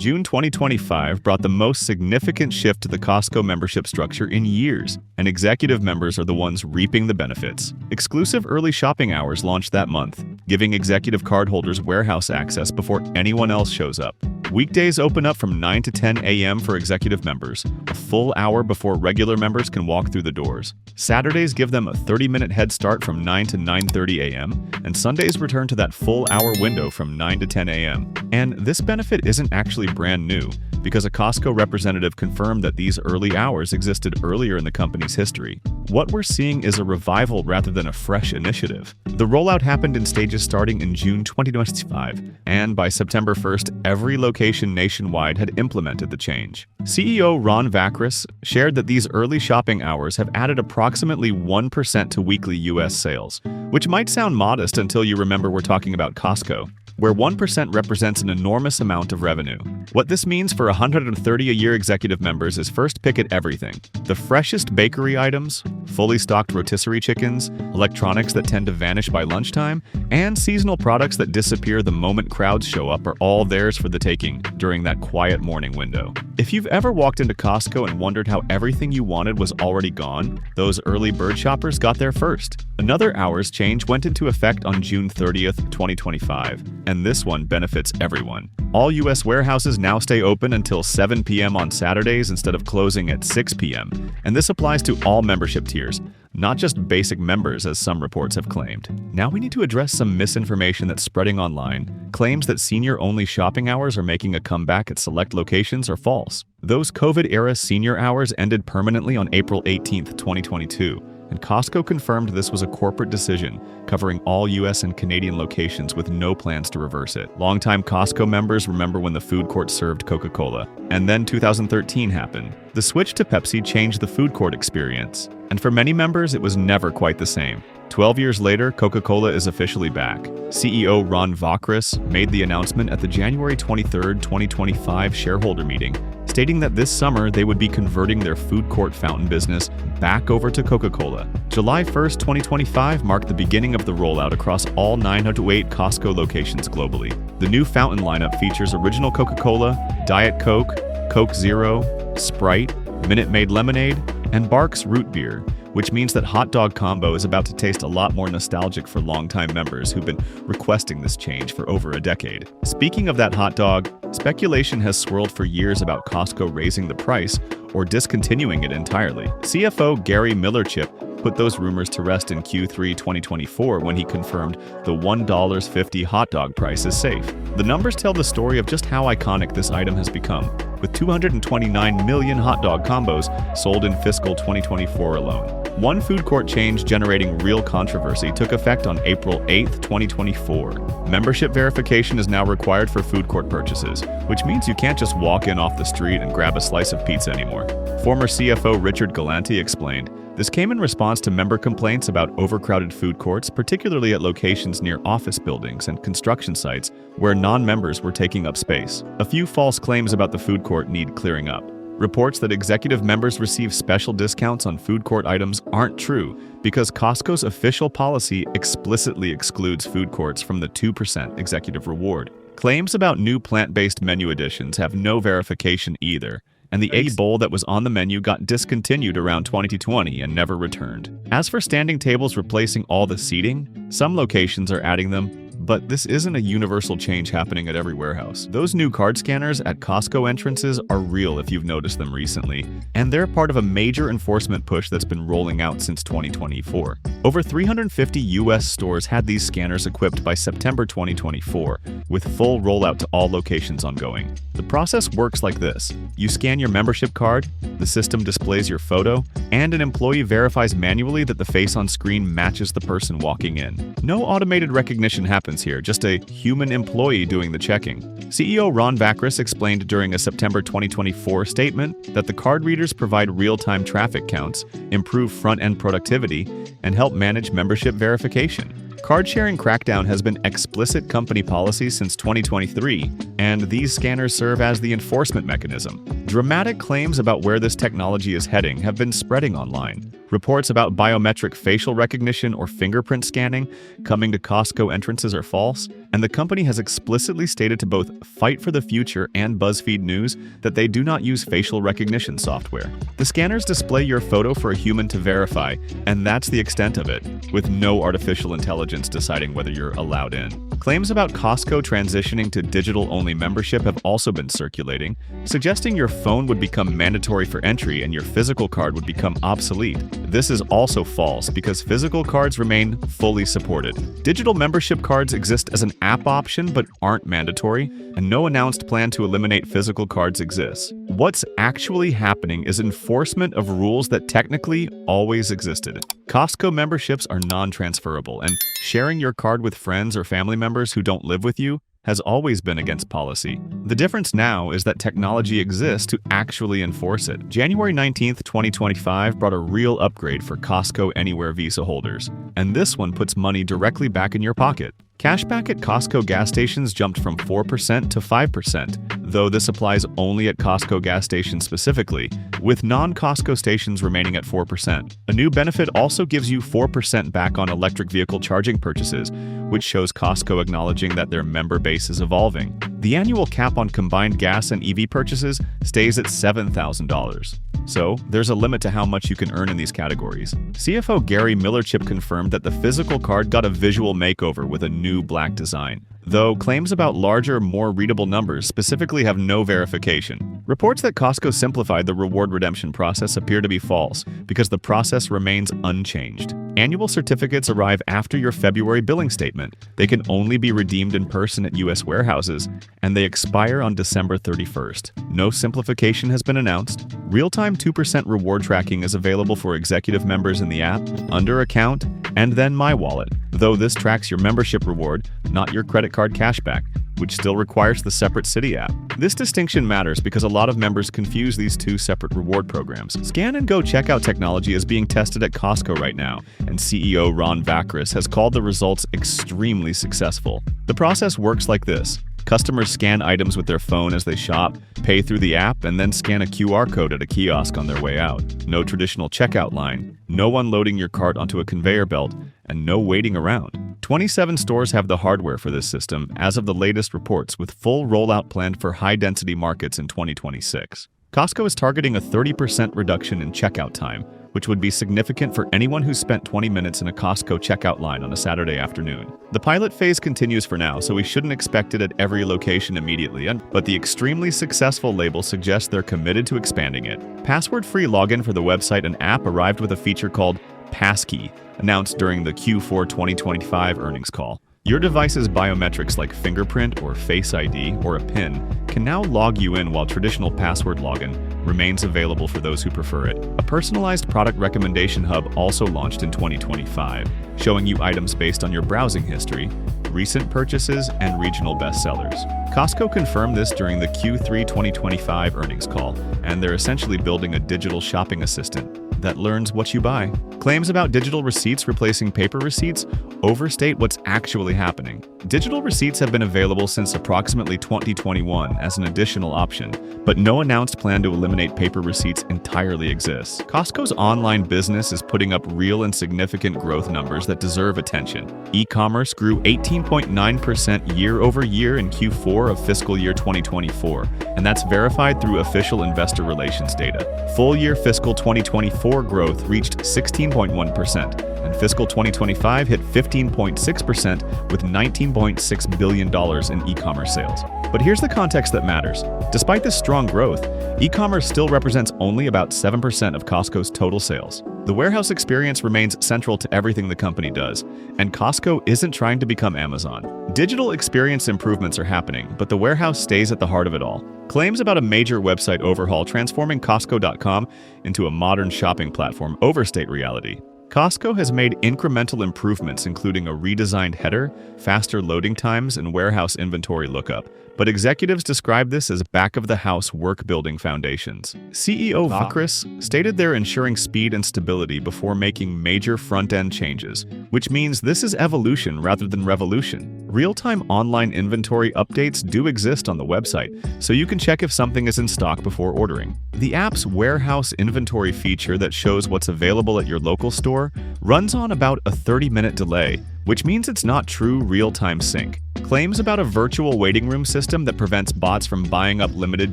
June 2025 brought the most significant shift to the Costco membership structure in years, and executive members are the ones reaping the benefits. Exclusive early shopping hours launched that month, giving executive cardholders warehouse access before anyone else shows up. Weekdays open up from 9 to 10 a.m. for executive members, a full hour before regular members can walk through the doors. Saturdays give them a 30-minute head start from 9 to 9:30 a.m., and Sundays return to that full hour window from 9 to 10 a.m. And this benefit isn't actually brand new, because a Costco representative confirmed that these early hours existed earlier in the company's history. What we're seeing is a revival rather than a fresh initiative. The rollout happened in stages starting in June 2025, and by September 1st, every location nationwide had implemented the change. CEO Ron Vakris shared that these early shopping hours have added approximately 1% to weekly U.S. sales, which might sound modest until you remember we're talking about Costco, where 1% represents an enormous amount of revenue. What this means for 130-a-year executive members is first pick at everything. The freshest bakery items, fully stocked rotisserie chickens, electronics that tend to vanish by lunchtime, and seasonal products that disappear the moment crowds show up are all theirs for the taking during that quiet morning window. If you've ever walked into Costco and wondered how everything you wanted was already gone, those early bird shoppers got there first. Another hours change went into effect on June 30th, 2025, and this one benefits everyone. All U.S. warehouses now stay open until 7 p.m. on Saturdays instead of closing at 6 p.m., and this applies to all membership tiers, not just basic members as some reports have claimed. Now we need to address some misinformation that's spreading online. Claims that senior-only shopping hours are making a comeback at select locations are false. Those COVID-era senior hours ended permanently on April 18th, 2022. And Costco confirmed this was a corporate decision, covering all U.S. and Canadian locations with no plans to reverse it. Longtime Costco members remember when the food court served Coca-Cola. And then 2013 happened. The switch to Pepsi changed the food court experience. And for many members, it was never quite the same. 12 years later, Coca-Cola is officially back. CEO Ron Vakris made the announcement at the January 23, 2025 shareholder meeting, stating that this summer they would be converting their food court fountain business back over to Coca-Cola. July 1st, 2025 marked the beginning of the rollout across all 908 Costco locations globally. The new fountain lineup features original Coca-Cola, Diet Coke, Coke Zero, Sprite, Minute Maid Lemonade, and Barq's Root Beer, which means that hot dog combo is about to taste a lot more nostalgic for longtime members who've been requesting this change for over a decade. Speaking of that hot dog, speculation has swirled for years about Costco raising the price or discontinuing it entirely. CFO Gary Millerchip put those rumors to rest in Q3 2024 when he confirmed the $1.50 hot dog price is safe. The numbers tell the story of just how iconic this item has become, with 229 million hot dog combos sold in fiscal 2024 alone. One food court change generating real controversy took effect on April 8, 2024. Membership verification is now required for food court purchases, which means you can't just walk in off the street and grab a slice of pizza anymore. Former CFO Richard Galanti explained, "This came in response to member complaints about overcrowded food courts, particularly at locations near office buildings and construction sites where non-members were taking up space. A few false claims about the food court need clearing up. Reports that executive members receive special discounts on food court items aren't true because Costco's official policy explicitly excludes food courts from the 2% executive reward. Claims about new plant-based menu additions have no verification either, and the egg bowl that was on the menu got discontinued around 2020 and never returned. As for standing tables replacing all the seating, some locations are adding them, but this isn't a universal change happening at every warehouse. Those new card scanners at Costco entrances are real if you've noticed them recently, and they're part of a major enforcement push that's been rolling out since 2024. Over 350 U.S. stores had these scanners equipped by September 2024, with full rollout to all locations ongoing. The process works like this. You scan your membership card, the system displays your photo, and an employee verifies manually that the face on screen matches the person walking in. No automated recognition happens here, just a human employee doing the checking. CEO Ron Vakris explained during a September 2024 statement that the card readers provide real-time traffic counts, improve front-end productivity, and help manage membership verification. Card-sharing Crackdown has been explicit company policy since 2023, and these scanners serve as the enforcement mechanism. Dramatic claims about where this technology is heading have been spreading online. Reports about biometric facial recognition or fingerprint scanning coming to Costco entrances are false, and the company has explicitly stated to both Fight for the Future and BuzzFeed News that they do not use facial recognition software. The scanners display your photo for a human to verify, and that's the extent of it, with no artificial intelligence deciding whether you're allowed in. Claims about Costco transitioning to digital-only membership have also been circulating, suggesting your phone would become mandatory for entry and your physical card would become obsolete. This is also false because physical cards remain fully supported. Digital membership cards exist as an app option but aren't mandatory, and no announced plan to eliminate physical cards exists. What's actually happening is enforcement of rules that technically always existed. Costco memberships are non-transferable, and sharing your card with friends or family members who don't live with you has always been against policy. The difference now is that technology exists to actually enforce it. January 19th, 2025 brought a real upgrade for Costco Anywhere Visa holders, and this one puts money directly back in your pocket. Cashback at Costco gas stations jumped from 4% to 5%, though this applies only at Costco gas stations specifically, with non-Costco stations remaining at 4%. A new benefit also gives you 4% back on electric vehicle charging purchases, which shows Costco acknowledging that their member base is evolving. The annual cap on combined gas and EV purchases stays at $7,000. So, there's a limit to how much you can earn in these categories. CFO Gary Millerchip confirmed that the physical card got a visual makeover with a new black design, though claims about larger, more readable numbers specifically have no verification. Reports that Costco simplified the reward redemption process appear to be false, because the process remains unchanged. Annual certificates arrive after your February billing statement. They can only be redeemed in person at U.S. warehouses, and they expire on December 31st. No simplification has been announced. Real-time 2% reward tracking is available for executive members in the app, under account, and then My Wallet, though this tracks your membership reward, not your credit card cashback, which still requires the separate Citi app. This distinction matters because a lot of members confuse these two separate reward programs. Scan and Go checkout technology is being tested at Costco right now, and CEO Ron Vakris has called the results extremely successful. The process works like this. Customers scan items with their phone as they shop, pay through the app, and then scan a QR code at a kiosk on their way out. No traditional checkout line, no unloading your cart onto a conveyor belt, and no waiting around. 27 stores have the hardware for this system as of the latest reports, with full rollout planned for high-density markets in 2026. Costco is targeting a 30% reduction in checkout time, which would be significant for anyone who spent 20 minutes in a Costco checkout line on a Saturday afternoon. The pilot phase continues for now, so we shouldn't expect it at every location immediately, but the extremely successful label suggests they're committed to expanding it. Password-free login for the website and app arrived with a feature called Passkey, announced during the Q4 2025 earnings call. Your device's biometrics like fingerprint or Face ID or a PIN can now log you in, while traditional password login remains available for those who prefer it. A personalized product recommendation hub also launched in 2025, showing you items based on your browsing history, recent purchases, and regional bestsellers. Costco confirmed this during the Q3 2025 earnings call, and they're essentially building a digital shopping assistant that learns what you buy. Claims about digital receipts replacing paper receipts overstate what's actually happening. Digital receipts have been available since approximately 2021 as an additional option, but no announced plan to eliminate paper receipts entirely exists. Costco's online business is putting up real and significant growth numbers that deserve attention. E-commerce grew 18.9% year-over-year in Q4 of fiscal year 2024, and that's verified through official investor relations data. Full-year fiscal 2024 growth reached 16.1%, and fiscal 2025 hit 15.6% with $19.6 billion in e-commerce sales. But here's the context that matters. Despite this strong growth, e-commerce still represents only about 7% of Costco's total sales. The warehouse experience remains central to everything the company does, and Costco isn't trying to become Amazon. Digital experience improvements are happening, but the warehouse stays at the heart of it all. Claims about a major website overhaul transforming Costco.com into a modern shopping platform overstate reality. Costco has made incremental improvements, including a redesigned header, faster loading times, and warehouse inventory lookup, but executives describe this as back-of-the-house work-building foundations. CEO Vakris stated they're ensuring speed and stability before making major front-end changes, which means this is evolution rather than revolution. Real-time online inventory updates do exist on the website, so you can check if something is in stock before ordering. The app's warehouse inventory feature that shows what's available at your local store runs on about a 30-minute delay, which means it's not true real-time sync. Claims about a virtual waiting room system that prevents bots from buying up limited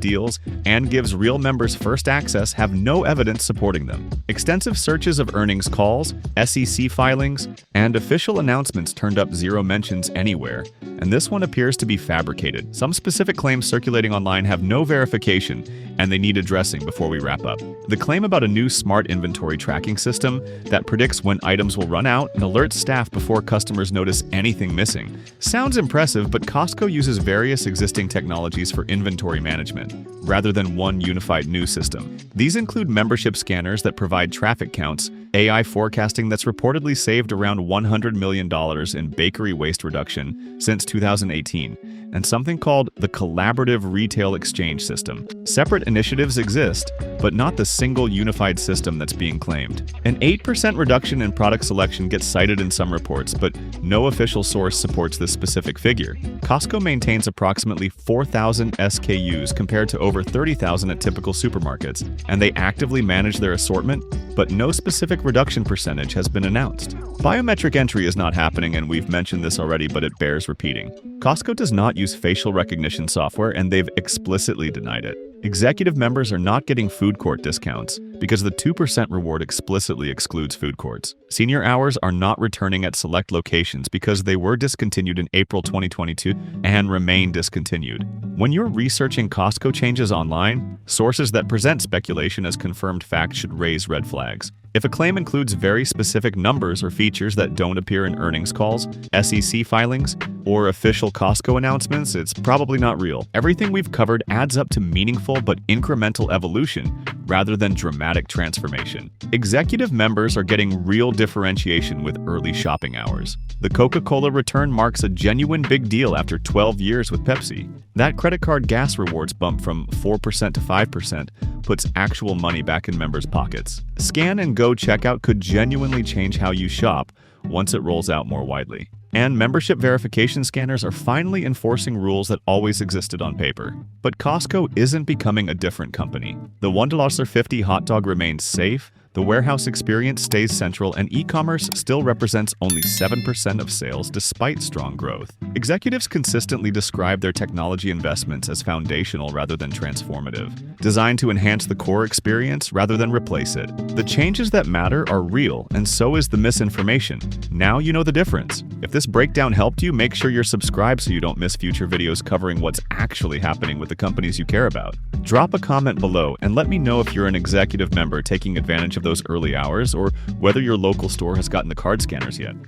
deals and gives real members first access have no evidence supporting them. Extensive searches of earnings calls, SEC filings, and official announcements turned up zero mentions anywhere, and this one appears to be fabricated. Some specific claims circulating online have no verification, and they need addressing before we wrap up. The claim about a new smart inventory tracking system that predicts when items will run out and alerts staff before customers notice anything missing sounds impressive, but Costco uses various existing technologies for inventory management, rather than one unified new system. These include membership scanners that provide traffic counts, AI forecasting that's reportedly saved around $100 million in bakery waste reduction since 2018, and something called the Collaborative Retail Exchange System. Separate initiatives exist, but not the single unified system that's being claimed. An 8% reduction in product selection gets cited in some reports, but no official source supports this specific figure. Costco maintains approximately 4,000 SKUs compared to over 30,000 at typical supermarkets, and they actively manage their assortment, but no specific reduction percentage has been announced. Biometric entry is not happening, and we've mentioned this already, but it bears repeating. Costco does not use facial recognition software, and they've explicitly denied it. Executive members are not getting food court discounts because the 2% reward explicitly excludes food courts. Senior hours are not returning at select locations because they were discontinued in April 2022 and remain discontinued. When you're researching Costco changes online, sources that present speculation as confirmed fact should raise red flags. If a claim includes very specific numbers or features that don't appear in earnings calls, SEC filings, or official Costco announcements, it's probably not real. Everything we've covered adds up to meaningful but incremental evolution rather than dramatic transformation. Executive members are getting real differentiation with early shopping hours. The Coca-Cola return marks a genuine big deal after 12 years with Pepsi. That credit card gas rewards bump from 4% to 5% puts actual money back in members' pockets. Scan and Go checkout could genuinely change how you shop once it rolls out more widely. And membership verification scanners are finally enforcing rules that always existed on paper. But Costco isn't becoming a different company. The $1.50 hot dog remains safe, the warehouse experience stays central, and e-commerce still represents only 7% of sales despite strong growth. Executives consistently describe their technology investments as foundational rather than transformative, designed to enhance the core experience rather than replace it. The changes that matter are real, and so is the misinformation. Now you know the difference. If this breakdown helped you, make sure you're subscribed so you don't miss future videos covering what's actually happening with the companies you care about. Drop a comment below and let me know if you're an executive member taking advantage of those early hours or whether your local store has gotten the card scanners yet.